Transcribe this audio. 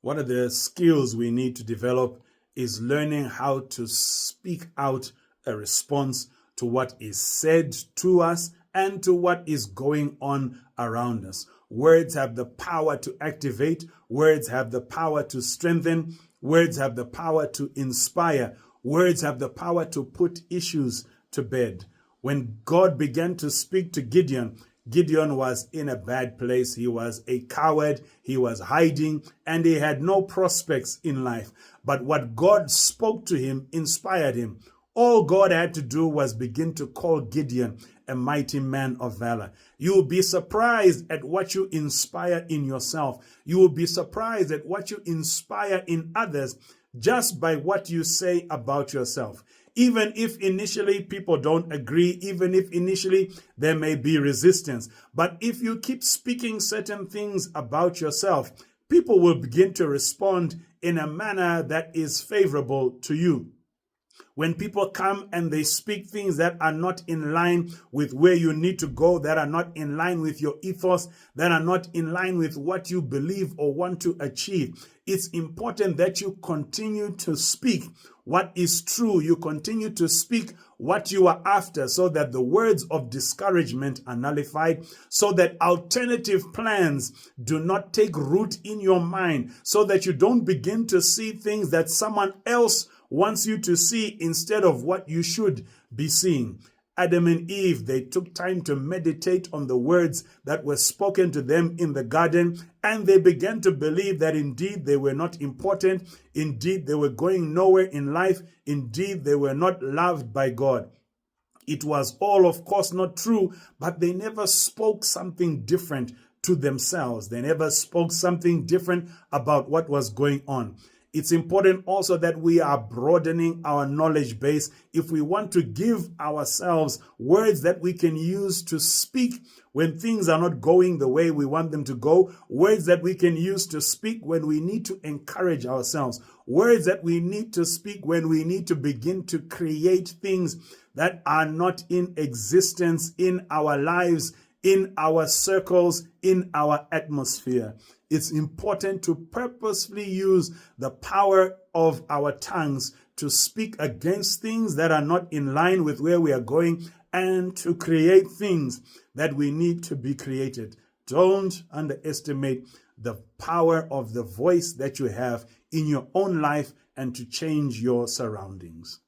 One of the skills we need to develop is learning how to speak out a response to what is said to us and to what is going on around us. Words have the power to activate. Words have the power to strengthen. Words have the power to inspire. Words have the power to put issues to bed. When God began to speak to Gideon, Gideon was in a bad place. He was a coward. He was hiding and he had no prospects in life. But what God spoke to him inspired him. All God had to do was begin to call Gideon a mighty man of valor. You will be surprised at what you inspire in yourself. You will be surprised at what you inspire in others just by what you say about yourself. Even if initially people don't agree, even if initially there may be resistance. But if you keep speaking certain things about yourself, people will begin to respond in a manner that is favorable to you. When people come and they speak things that are not in line with where you need to go, that are not in line with your ethos, that are not in line with what you believe or want to achieve, it's important that you continue to speak what is true. You continue to speak what you are after so that the words of discouragement are nullified, so that alternative plans do not take root in your mind, so that you don't begin to see things that someone else wants you to see instead of what you should be seeing. Adam and Eve, they took time to meditate on the words that were spoken to them in the garden, and they began to believe that indeed they were not important, indeed they were going nowhere in life, indeed they were not loved by God. It was all, of course, not true, but they never spoke something different to themselves. They never spoke something different about what was going on. It's important also that we are broadening our knowledge base if we want to give ourselves words that we can use to speak when things are not going the way we want them to go, words that we can use to speak when we need to encourage ourselves, words that we need to speak when we need to begin to create things that are not in existence in our lives, in our circles, in our atmosphere. It's important to purposefully use the power of our tongues to speak against things that are not in line with where we are going and to create things that we need to be created. Don't underestimate the power of the voice that you have in your own life and to change your surroundings.